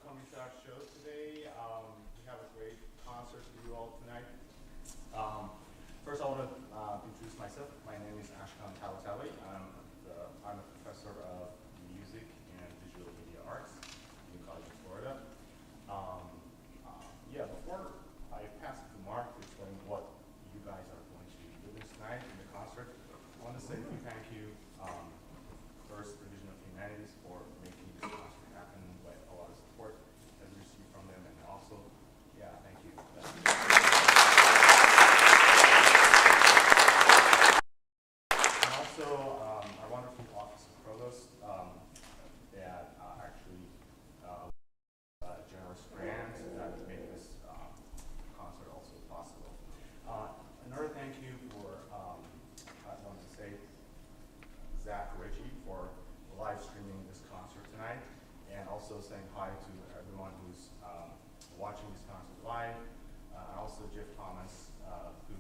coming to our show today. We have a great concert for you all tonight. First, I want to introduce myself. My name is Ashkan Talatali. I'm a professor of music and visual media arts in New College of Florida. Before I pass it to Mark to explain what you guys are going to be doing tonight in the concert, I want to say thank you, First Division of Humanities, for making this concert happen with a lot of support that we received from them, and also, thank you. And also, our wonderful Office of Provost that actually generous grant that made this concert also possible. Another thank you for, I want to say, Zach Ritchie for live streaming this concert tonight, and also saying hi to everyone who's watching this concert live. Also Jeff Thomas, who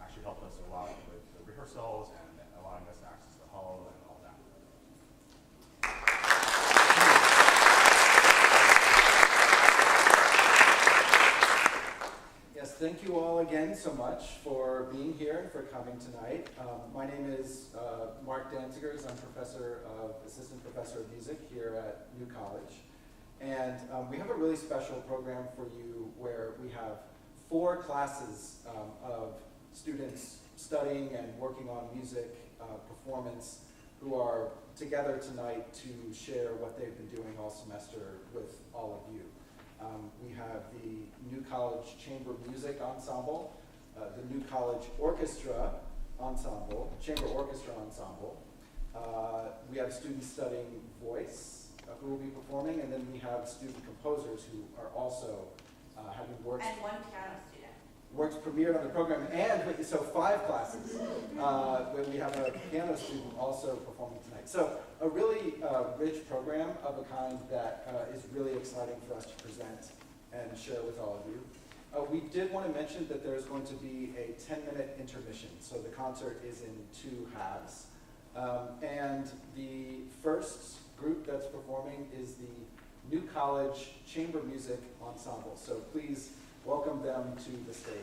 actually helped us a lot with the rehearsals and allowing us access to the hall and all that. Yes, thank you all again so much for being here and for coming tonight. My name is Mark Danzigers. I'm assistant professor of music here at New College. And we have a really special program for you where we have 4 classes of students studying and working on music performance who are together tonight to share what they've been doing all semester with all of you. We have the New College Chamber Music Ensemble, the New College Orchestra Ensemble, Chamber Orchestra Ensemble. We have students studying voice who will be performing, and then we have student composers who are also having works. And one piano student. Works premiered on the program, and so 5 classes. We have a piano student also performing tonight. So a really rich program of a kind that is really exciting for us to present and share with all of you. We did want to mention that there's going to be a 10-minute intermission. So the concert is in 2 halves. And the first group that's performing is the New College Chamber Music Ensemble. So please welcome them to the stage.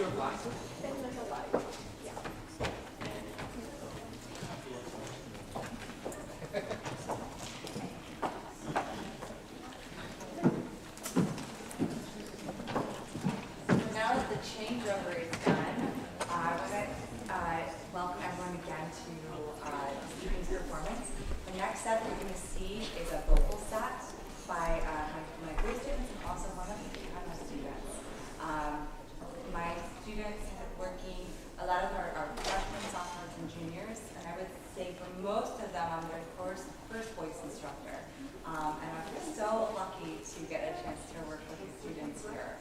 Now that the changeover is done, I want to welcome everyone again to this evening's performance. The next set that you're going to see is a vocal set by my grade students and also one of the Canada students. My students have been working, a lot of our freshmen, sophomores, and juniors, and I would say for most of them, I'm their first voice instructor. And I'm so lucky to get a chance to work with the students here.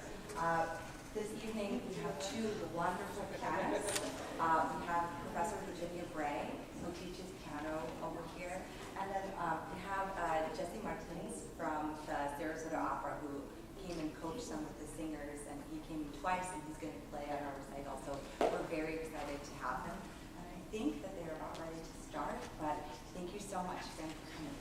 This evening, we have two wonderful pianists. We have Professor Virginia Bray, who teaches piano over here. And then we have Jesse Martinez from the Sarasota Opera, who came and coached some of the singers, and he came twice, and he's going to play at our recital. So we're very excited to have him. And I think that they're about ready to start, but thank you so much again for coming.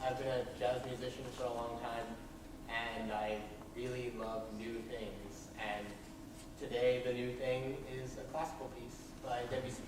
I've been a jazz musician for a long time, and I really love new things. And today, the new thing is a classical piece by Debussy.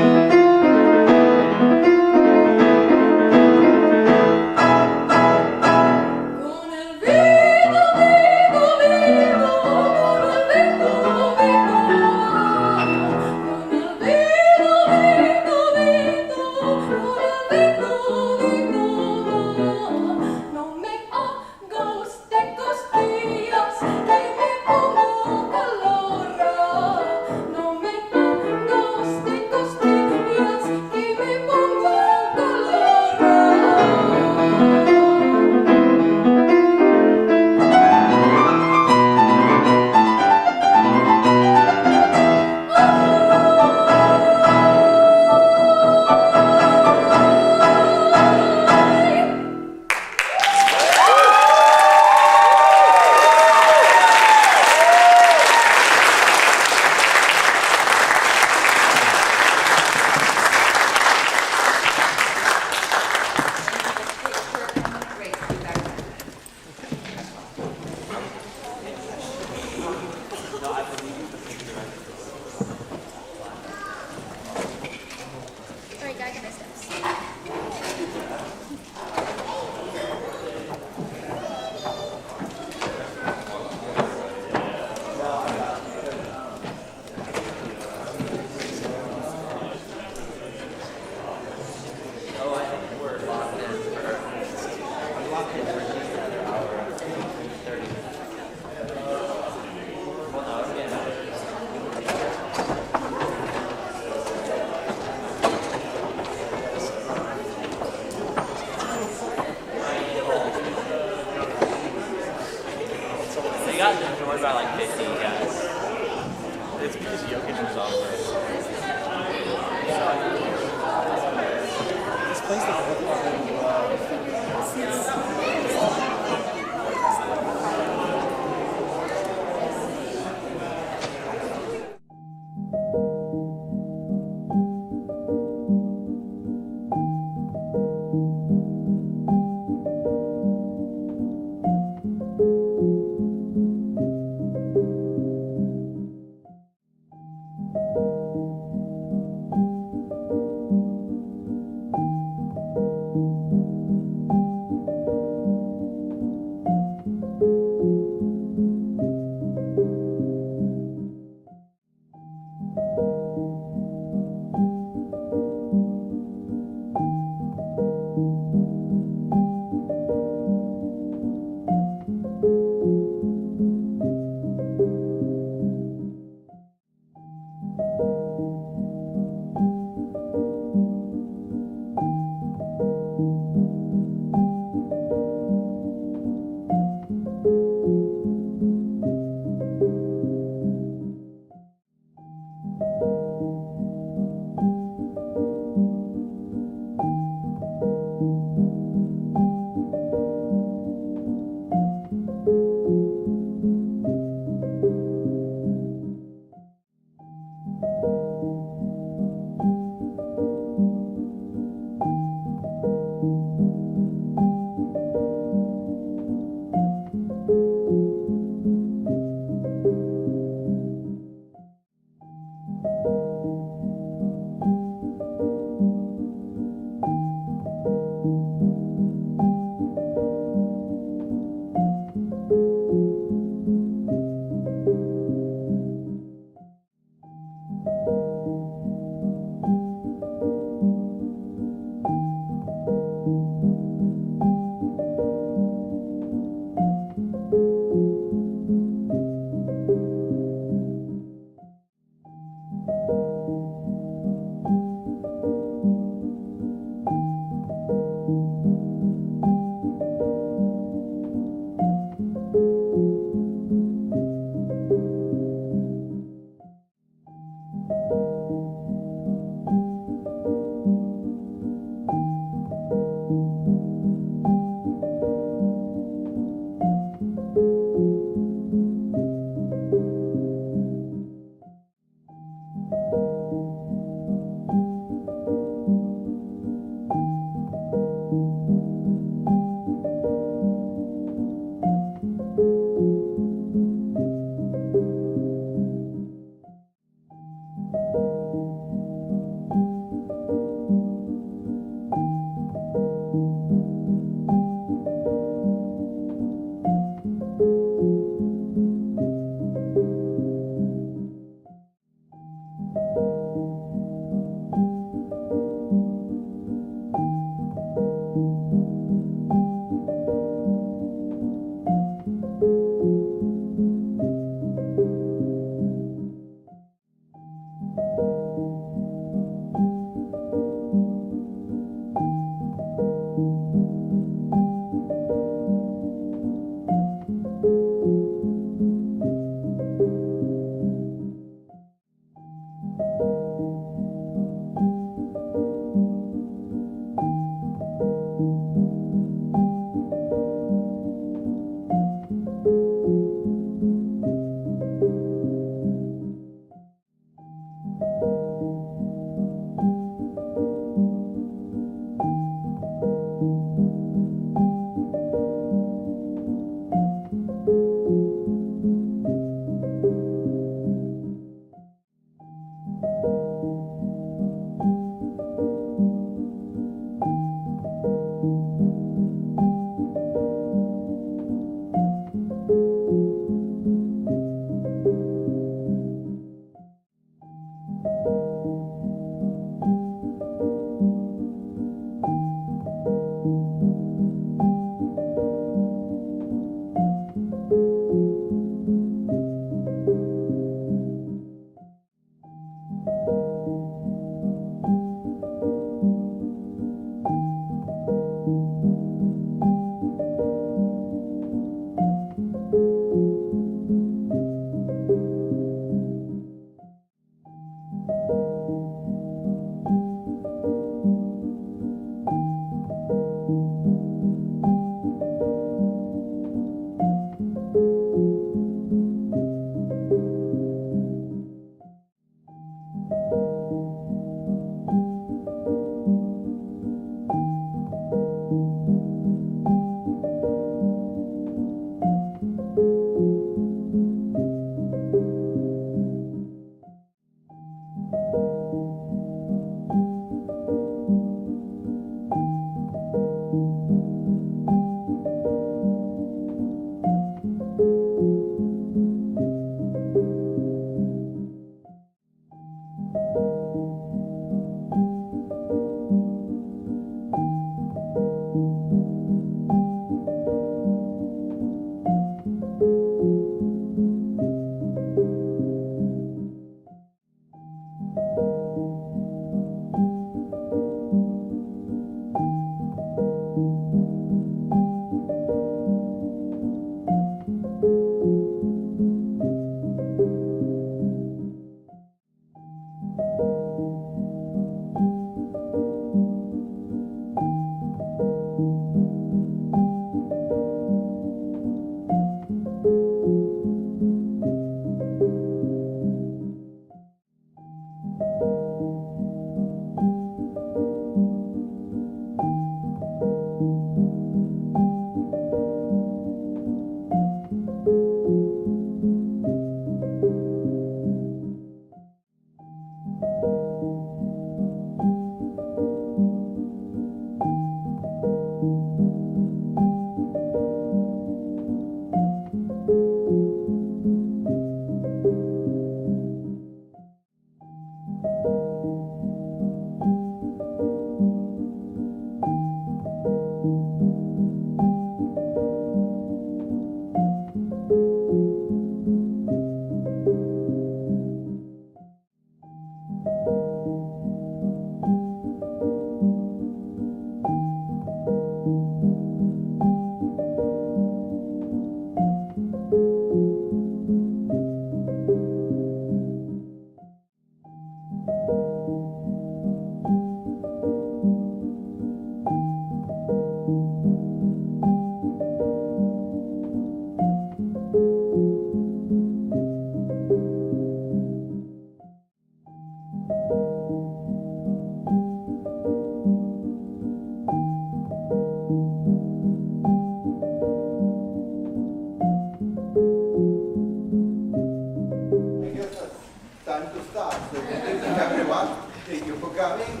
everyone. Thank you for coming.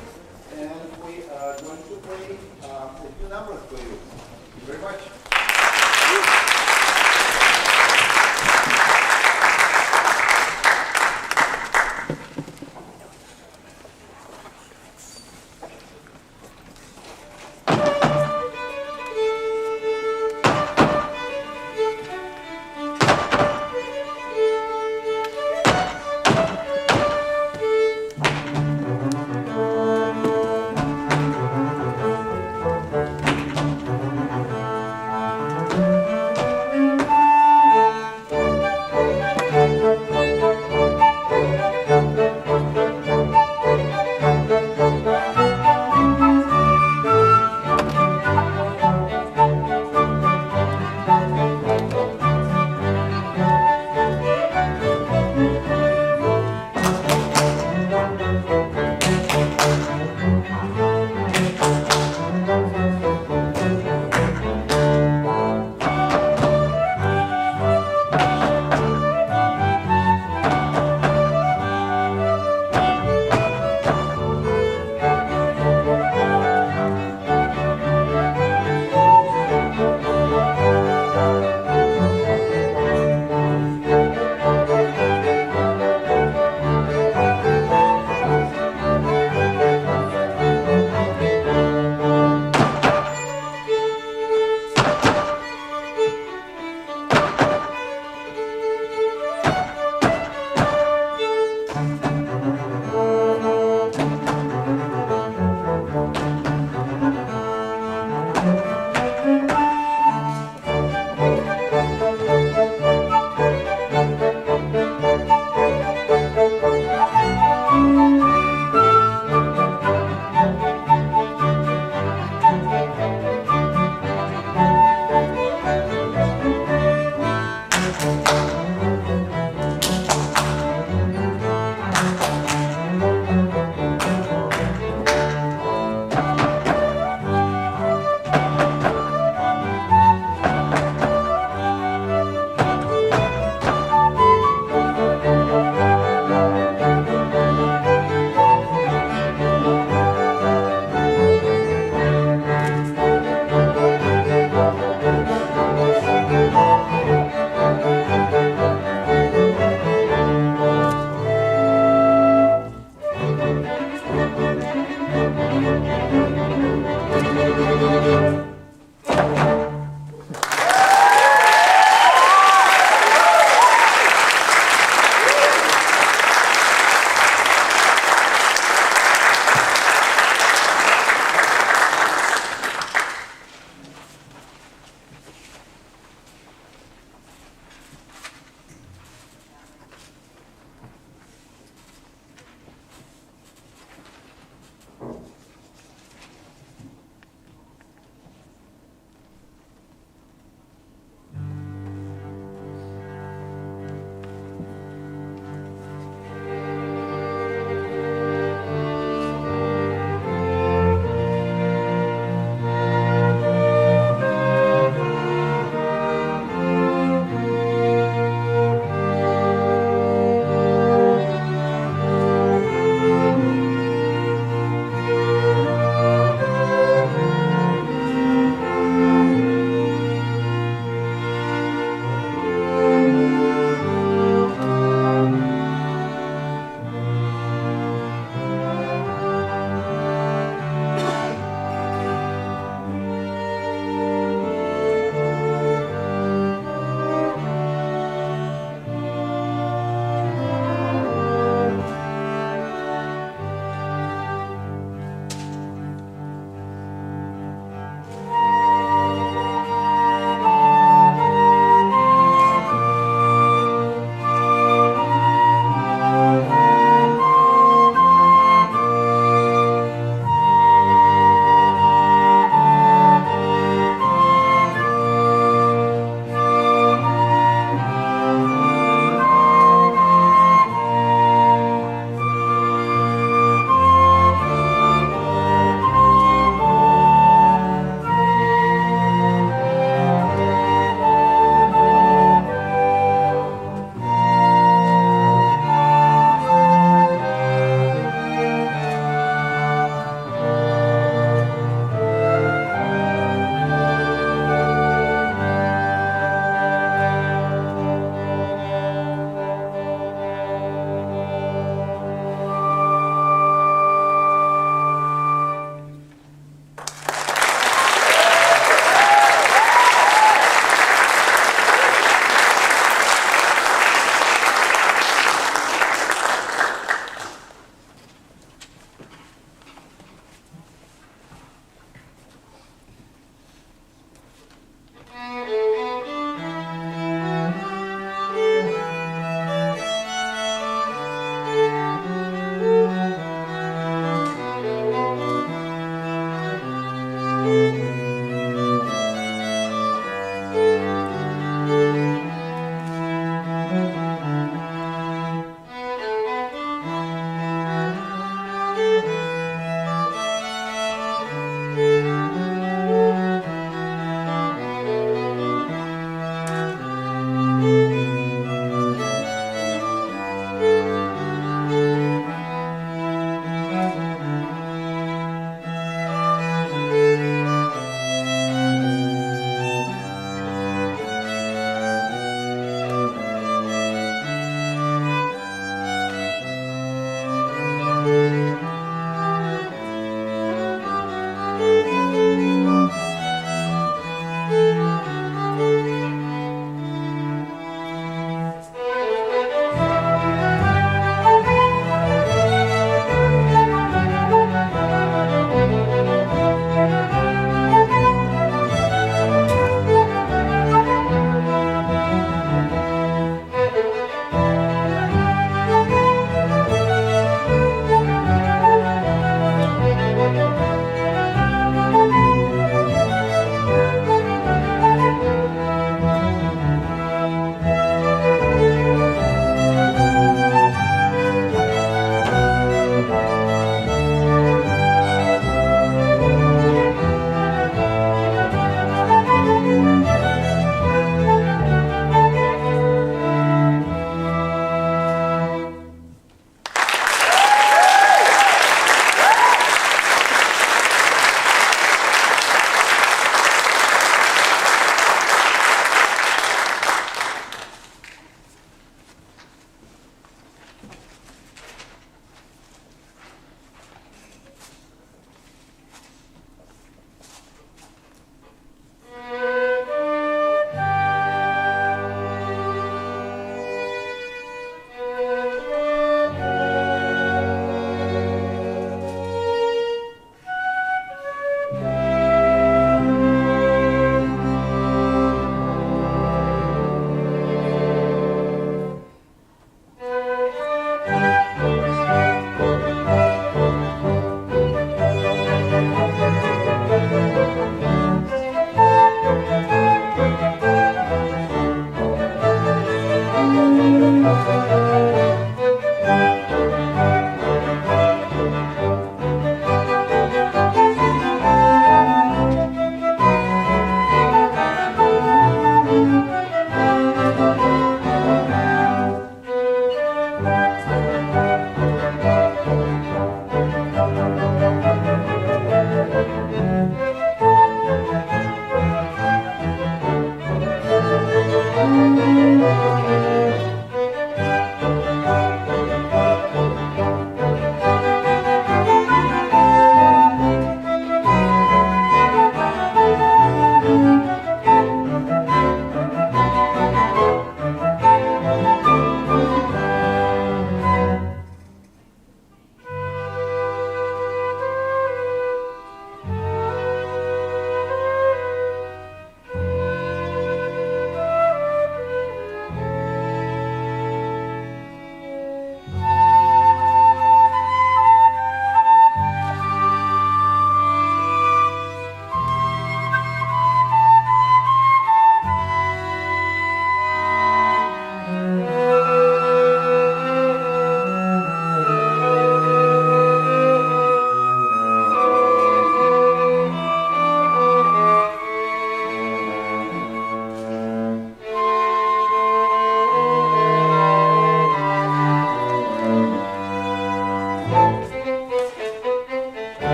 And we are going to play a few numbers for you. Thank you very much.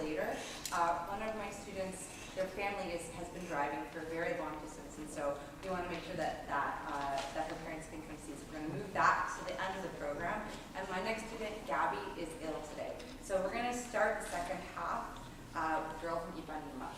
later. One of my students, their family has been driving for a very long distance, and so we want to make sure that her parents can come see. So we're going to move that to the end of the program. And my next student, Gabby, is ill today. So we're going to start the second half with a girl from Ipanema.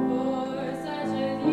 For such a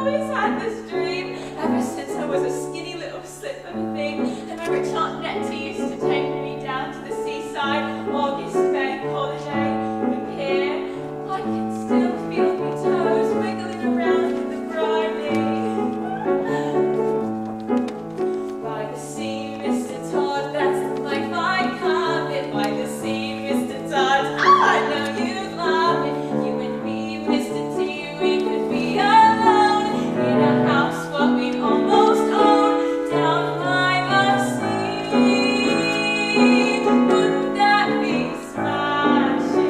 always had this dream, ever since I was a skinny little slip of a thing. And my rich Aunt Nettie used to take me down to the seaside, August bank holiday. And here, I can still feel my toes wiggling around in the briny. By the sea, Mr. Todd, that's the life I covet. By the sea, Mr. Todd, I know you'd love it. You and me, Mr. T, we could be alone in a house what we'd almost own down by the sea. Wouldn't that be smashing?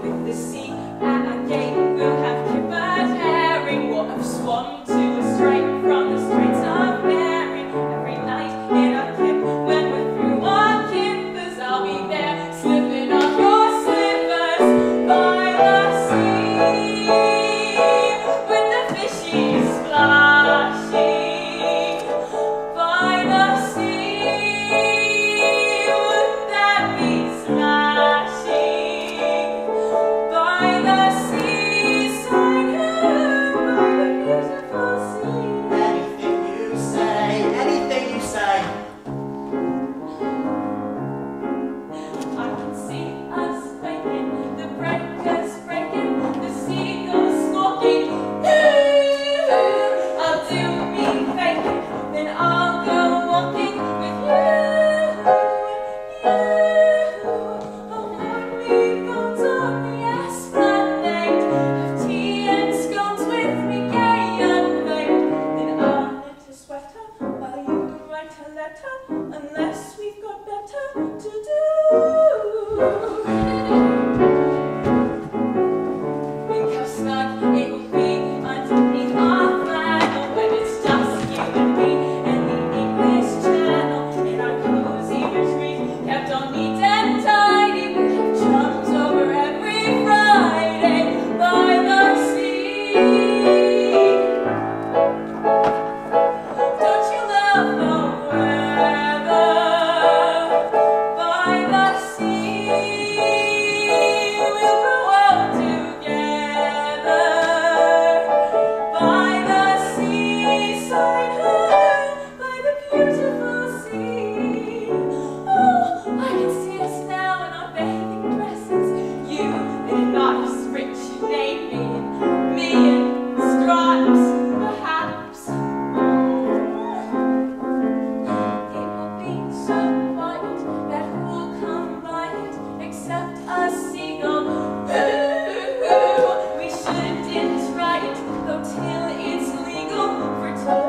With the sea at our gate, we'll have kippered herring. What have swum to a straight from the Straits of Bering. Every night in our kip, when we're through our kippers, I'll be there slipping off your slippers by the sea, with the fishies splashing by the sea. Would that be smashing by the seaside, by the beautiful sea? Anything you say. I can see us waking, the breakers breaking, the seagulls squawking. I'll do me faking, then I'll go walking with you. I'll put me guns on the esplanade, have tea and scones with me gay and late. Then I'll knit a sweater while you write a letter, unless we've got better to do. Think how snug it will be underneath our flannel when it's just you and me and the English Channel in our cozy retreat, kept on neat and tidy. We have chums over every Friday by the sea. Don't you love the weather by the sea? We'll grow old together by the seaside, by the beautiful sea. Oh, I can see us now in our bathing dresses, you in a nice rich navy, and me in stripes, perhaps. It will be so quiet that who'll come by it except a seagull? We shouldn't try it, though, till it's legal for two.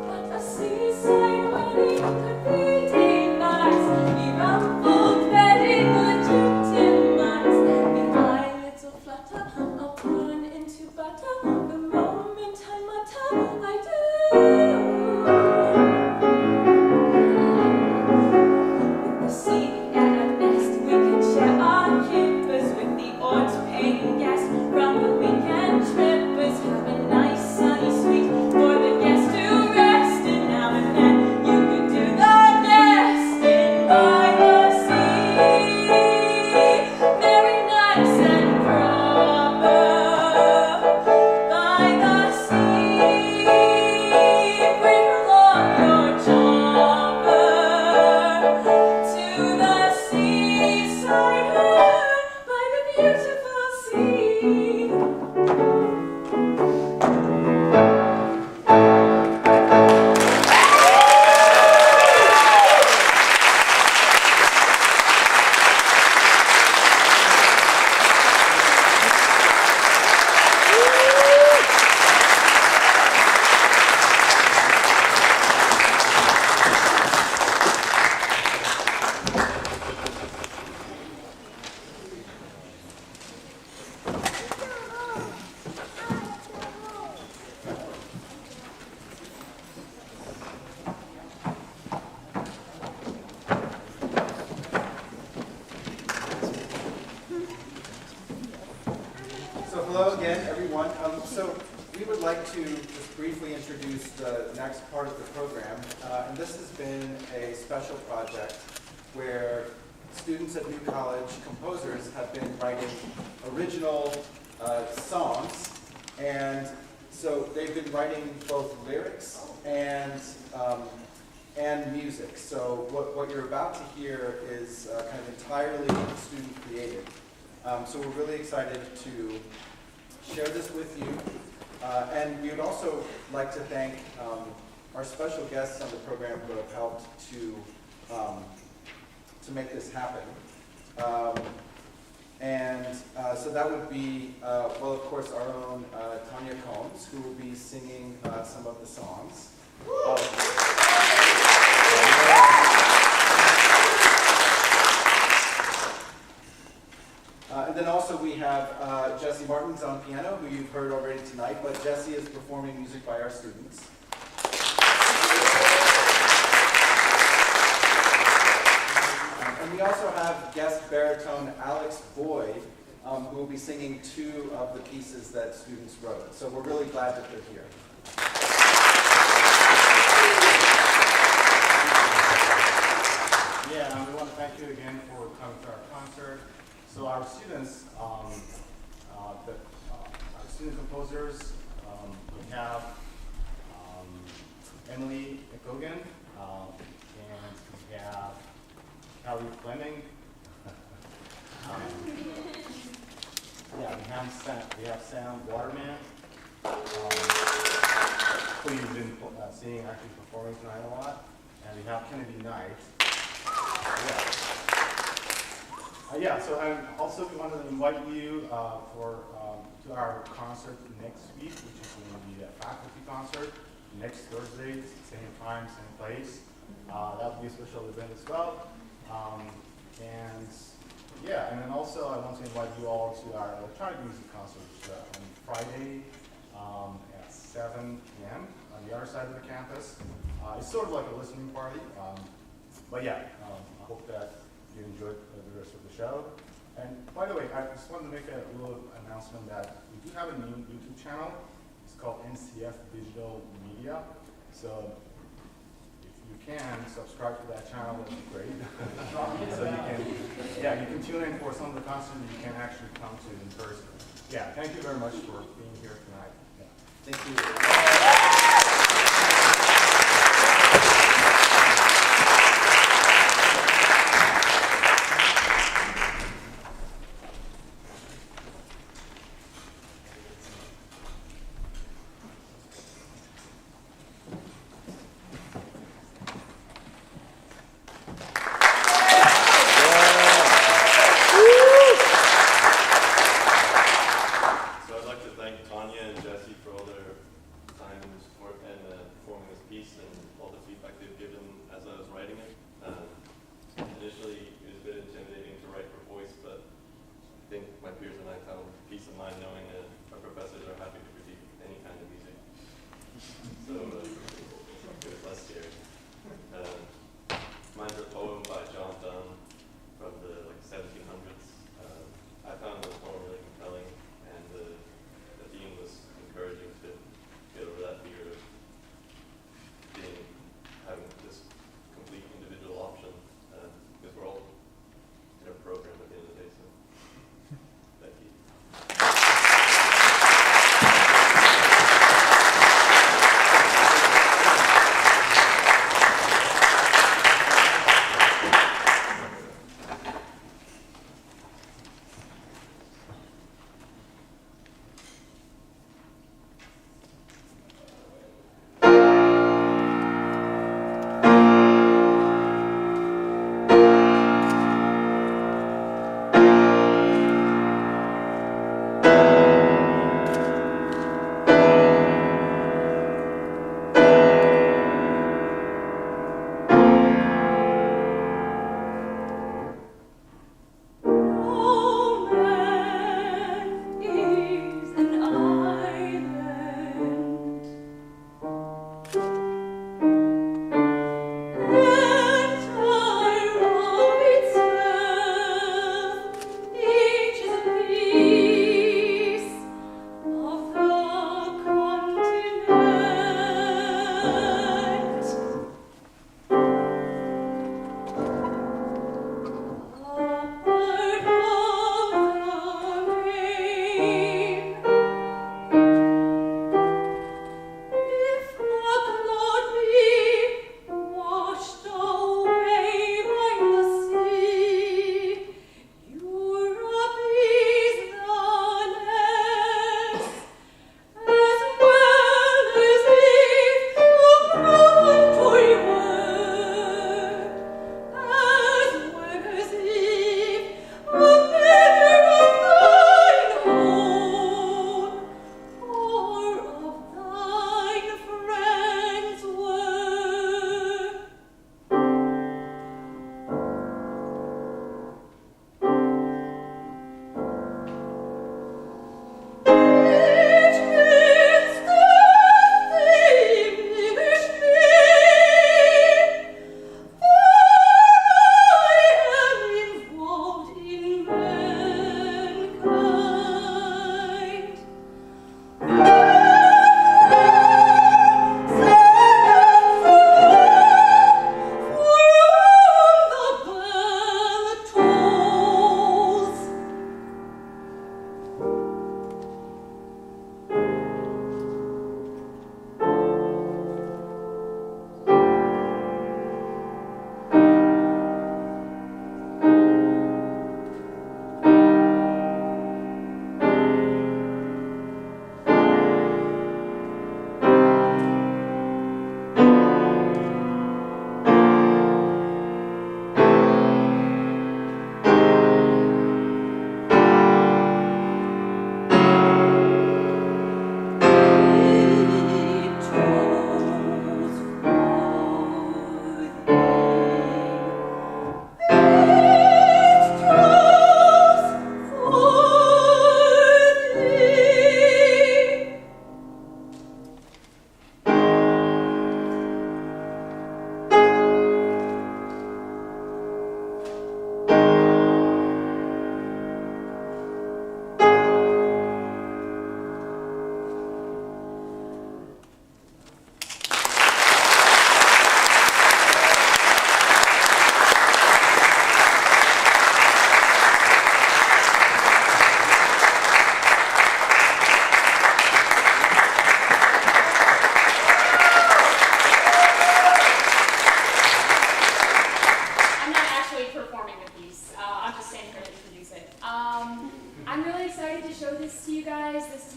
But a seaside wedding could be devised, be rumpled bedding legitimized. The eyelids will flutter, I'll turn into butter the moment I mutter I do. With the sea at our best, we can share our kippers with the odd paying guest from the weekend trippers. Have a nice sunny suite for the guest to rest in. Now and then you could do the nesting by the sea. Very nice and proper by the sea. Bring along your chopper to the seaside, by the beautiful sea. So hello again, everyone. So we would like to just briefly introduce the next part of the program. And this has been a special project where students at New College, composers, have been writing original songs, and so they've been writing both lyrics and music. So what you're about to hear is kind of entirely student created. So we're really excited to share this with you. And we would also like to thank our special guests on the program who have helped to make this happen. So that would be, well, of course, our own Tanya Combs, who will be singing some of the songs. And then also we have Jesse Martins on piano, who you've heard already tonight, but Jesse is performing music by our students. And we also have guest baritone Alex Boyd, who will be singing 2 of the pieces that students wrote. So we're really glad that they're here. Yeah, and we want to thank you again for coming to our concert. So our students, our student composers, we have Emily Kogan, and we have Callie Fleming. Yeah, we have Sam Waterman, who you've been seeing actually performing tonight a lot, and we have Kennedy Knight. So I also want to invite you to our concert next week, which is going to be a faculty concert next Thursday, same time, same place. That will be a special event as well. And then also I want to invite you all to our electronic music concert on Friday at 7 p.m. on the other side of the campus. It's sort of like a listening party. I hope that you enjoyed the rest of the show. And by the way, I just wanted to make a little announcement that we do have a new YouTube channel. It's called NCF Digital Media. So if you can subscribe to that channel, that would be great. So you can tune in for some of the concerts you can actually come to in person. Yeah, thank you very much for being here tonight. Yeah. Thank you. So I'd like to thank Tanya and Jesse for all their time and support and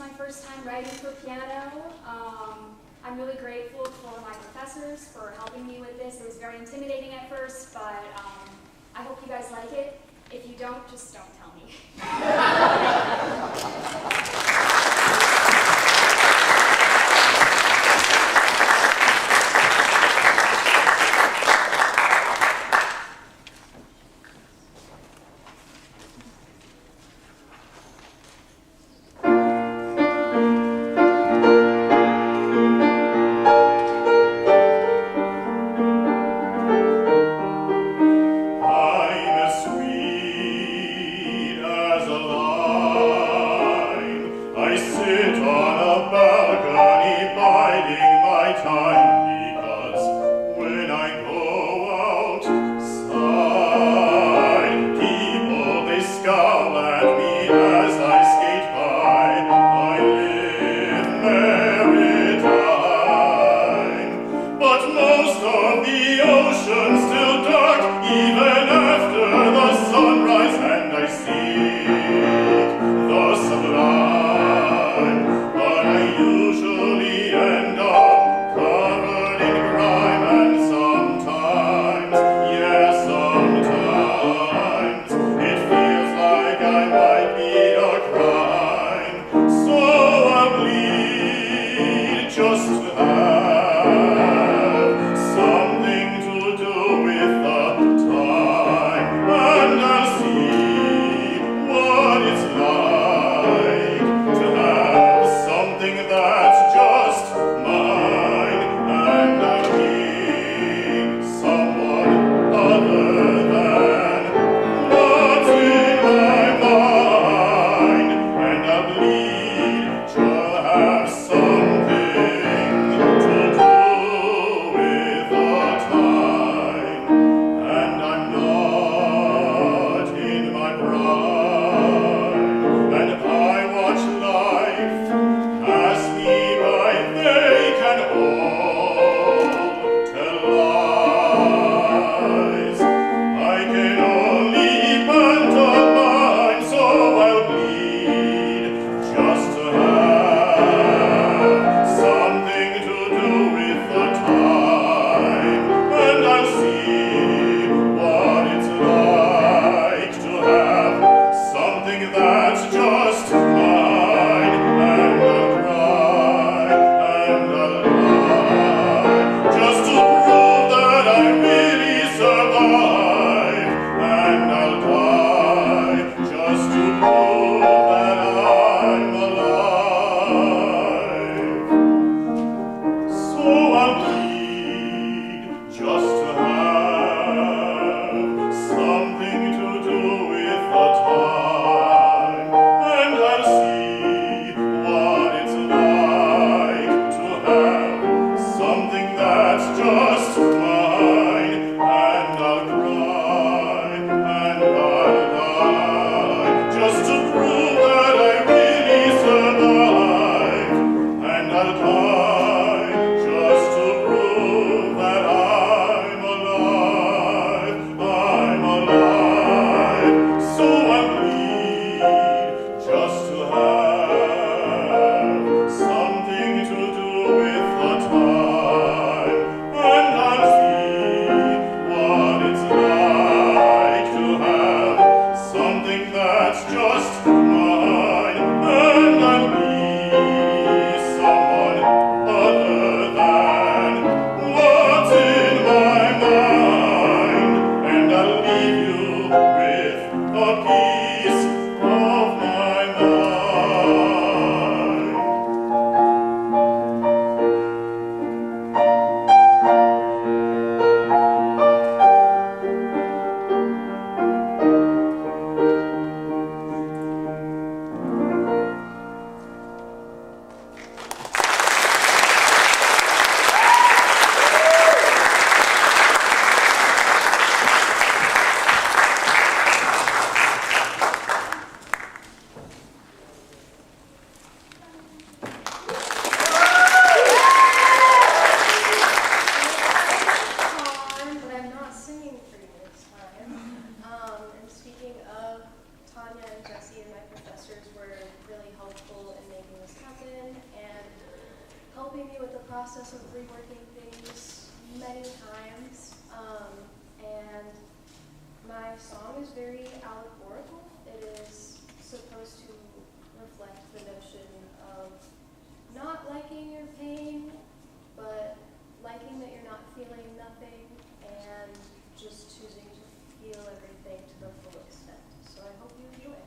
my first time writing for piano. I'm really grateful for my professors for helping me with this. It was very intimidating at first, but I hope you guys like it. If you don't, just don't tell me. I'm as sweet as a lark. helping me with the process of reworking things many times. And my song is very allegorical. It is supposed to reflect the notion of not liking your pain, but liking that you're not feeling nothing and just choosing to feel everything to the full extent. So I hope you enjoy it.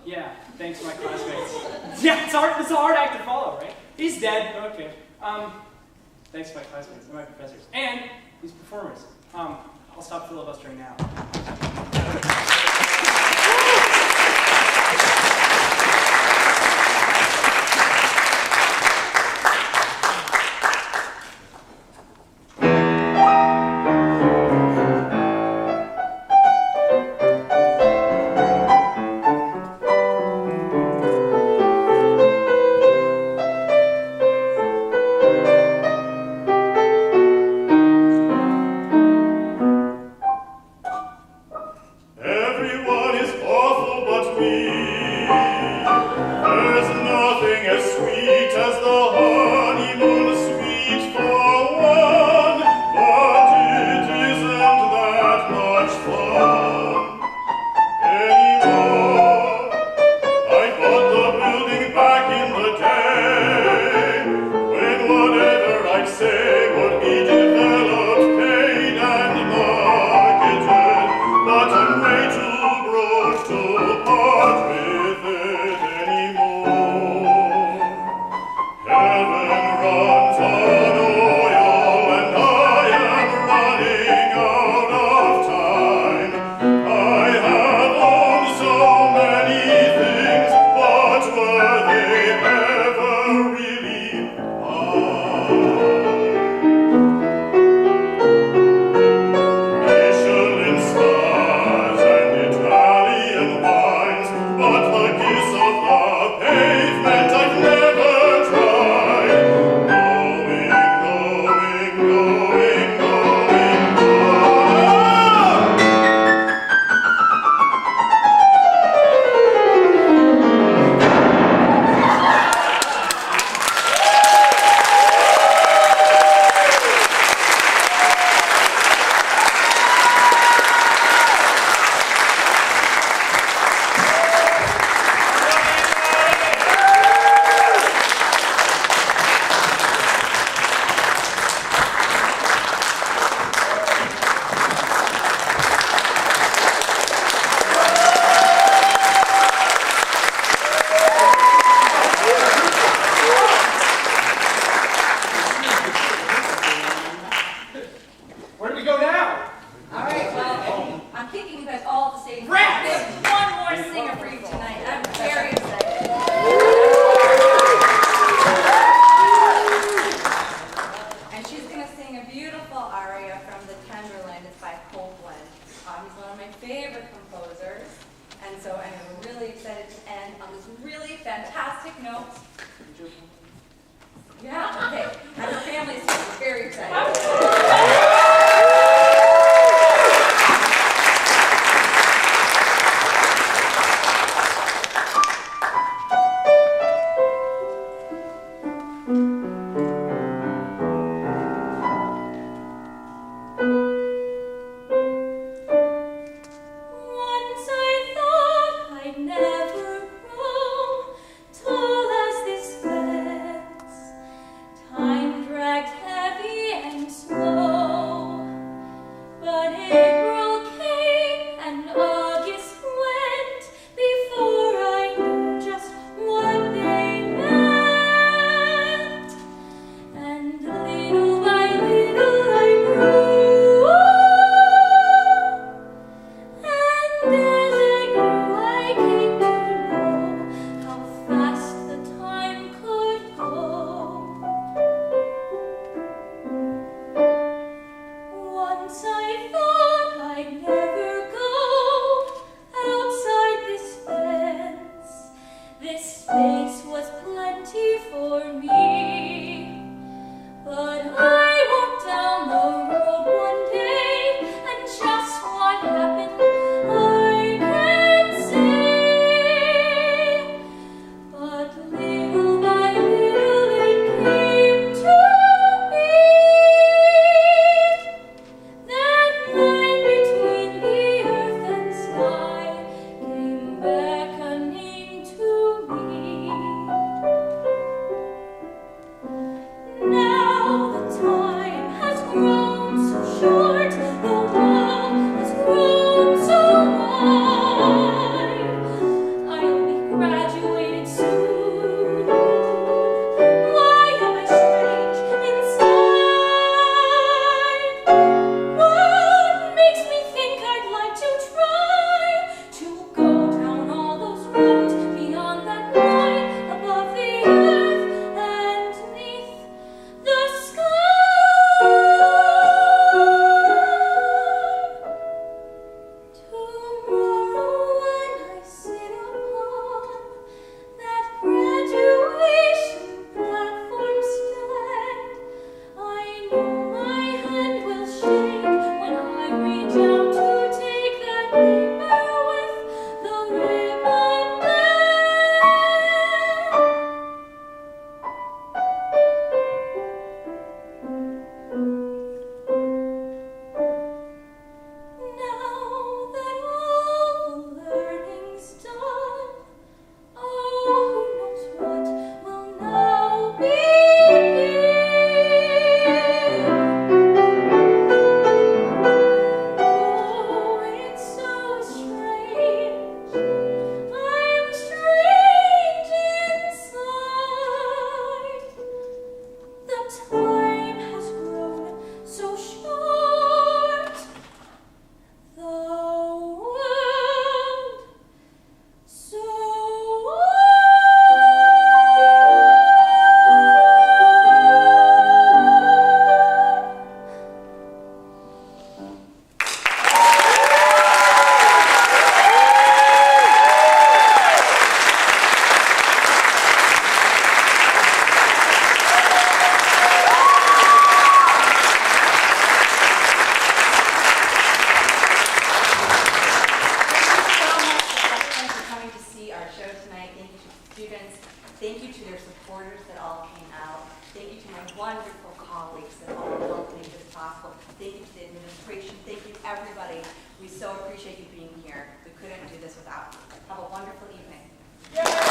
Yeah, thanks to my classmates. Yeah, it's a hard act to follow, right? He's dead, okay. Thanks to my classmates and my professors. And these performers. I'll stop filibustering now. wonderful colleagues that all helped make this possible. Thank you to the administration. Thank you, everybody. We so appreciate you being here. We couldn't do this without you. Have a wonderful evening. Yay!